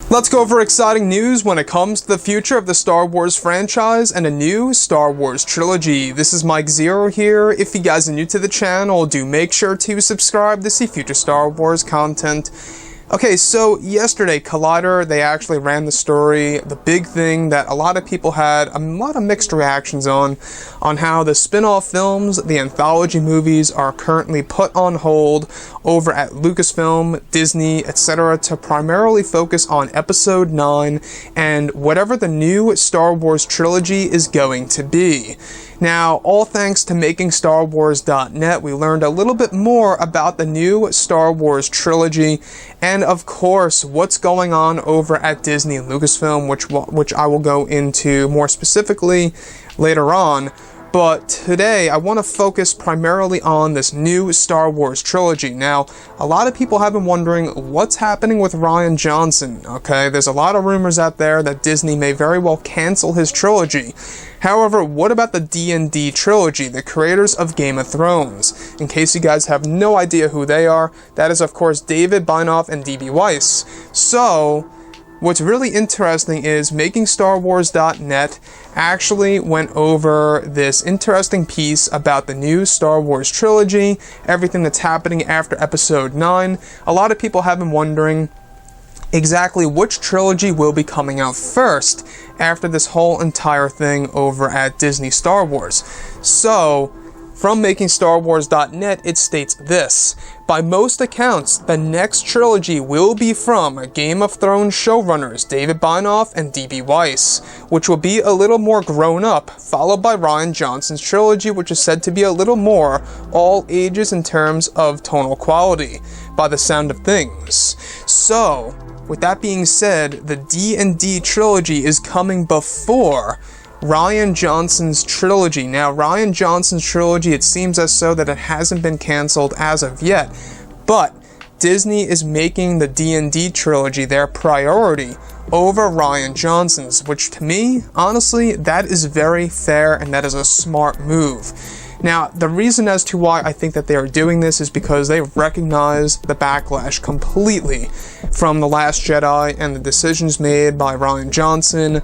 Let's go over exciting news when it comes to the future of the Star Wars franchise and a new Star Wars trilogy. This is Mike Zero here. If you guys are new to the channel, do make sure to subscribe to see future Star Wars content. Okay, so yesterday, Collider, they actually ran the story, the big thing that a lot of people had a lot of mixed reactions on how the spin-off films, the anthology movies, are currently put on hold over at Lucasfilm, Disney, etc. to primarily focus on Episode 9 and whatever the new Star Wars trilogy is going to be. Now, all thanks to MakingStarWars.net, we learned a little bit more about the new Star Wars trilogy, and of course, what's going on over at Disney and Lucasfilm, which I will go into more specifically later on. But today, I want to focus primarily on this new Star Wars trilogy. Now, a lot of people have been wondering what's happening with Rian Johnson, okay? There's a lot of rumors out there that Disney may very well cancel his trilogy. However, what about the D&D trilogy, the creators of Game of Thrones? In case you guys have no idea who they are, that is of course David Benioff and D.B. Weiss. So, what's really interesting is MakingStarWars.net actually went over this interesting piece about the new Star Wars trilogy, everything that's happening after Episode 9. A lot of people have been wondering exactly which trilogy will be coming out first after this whole entire thing over at Disney Star Wars. So, from MakingStarWars.net, it states this: by most accounts, the next trilogy will be from Game of Thrones showrunners David Benioff and D.B. Weiss, which will be a little more grown up, followed by Rian Johnson's trilogy, which is said to be a little more all ages in terms of tonal quality, by the sound of things. So, with that being said, the D&D trilogy is coming before Rian Johnson's trilogy. Now, Rian Johnson's trilogy, it seems as so that it hasn't been cancelled as of yet, but Disney is making the D&D trilogy their priority over Rian Johnson's, which to me, honestly, that is very fair and that is a smart move. Now, the reason as to why I think that they are doing this is because they recognize the backlash completely from The Last Jedi and the decisions made by Rian Johnson,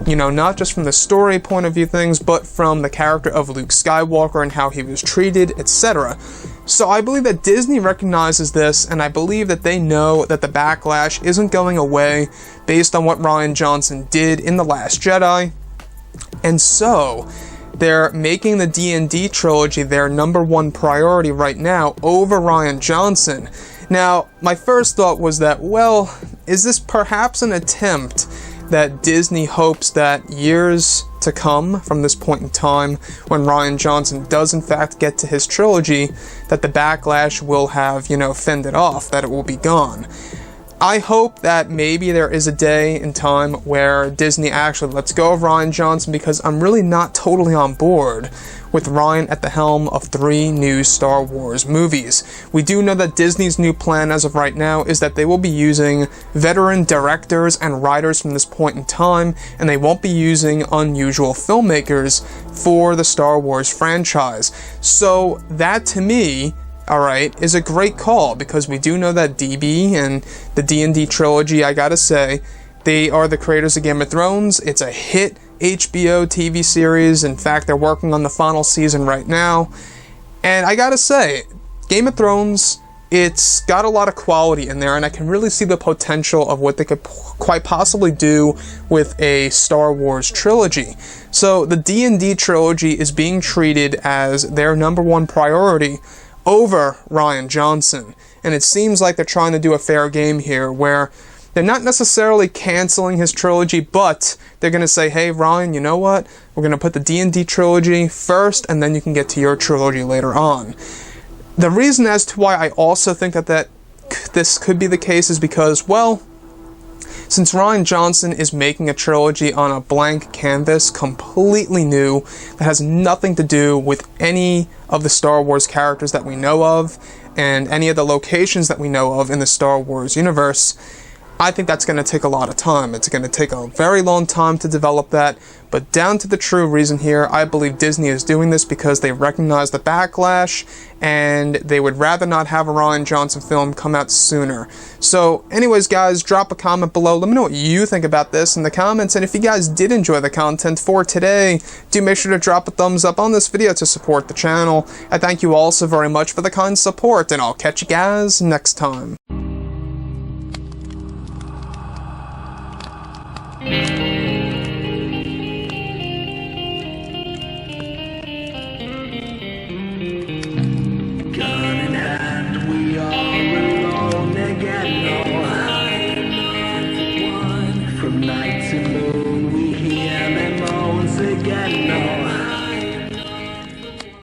you know, not just from the story point of view things, but from the character of Luke Skywalker and how he was treated, etc. So I believe that Disney recognizes this, and I believe that they know that the backlash isn't going away based on what Rian Johnson did in The Last Jedi, and so they're making the D&D trilogy their #1 priority right now over Rian Johnson. Now, my first thought was that, well, is this perhaps an attempt that Disney hopes that years to come from this point in time, when Rian Johnson does in fact get to his trilogy, that the backlash will have, fended off, that it will be gone? I hope that maybe there is a day in time where Disney actually lets go of Rian Johnson, because I'm really not totally on board with Rian at the helm of 3 new Star Wars movies. We do know that Disney's new plan as of right now is that they will be using veteran directors and writers from this point in time, and they won't be using unusual filmmakers for the Star Wars franchise. So that to me, alright, is a great call, because we do know that DB and the D&D trilogy, I gotta say, they are the creators of Game of Thrones. It's a hit HBO TV series. In fact, they're working on the final season right now. And I gotta say, Game of Thrones, it's got a lot of quality in there, and I can really see the potential of what they could quite possibly do with a Star Wars trilogy. So the D&D trilogy is being treated as their #1 priority over Rian Johnson. And it seems like they're trying to do a fair game here, where they're not necessarily canceling his trilogy, but they're going to say, hey, Rian, you know what? We're going to put the D&D trilogy first, and then you can get to your trilogy later on. The reason as to why I also think that this could be the case is because, well, since Rian Johnson is making a trilogy on a blank canvas, completely new, that has nothing to do with any of the Star Wars characters that we know of, and any of the locations that we know of in the Star Wars universe, I think that's going to take a lot of time. It's going to take a very long time to develop that, but down to the true reason here, I believe Disney is doing this because they recognize the backlash, and they would rather not have a Rian Johnson film come out sooner. So, anyways, guys, drop a comment below. Let me know what you think about this in the comments, and if you guys did enjoy the content for today, do make sure to drop a thumbs up on this video to support the channel. I thank you all so very much for the kind support, and I'll catch you guys next time.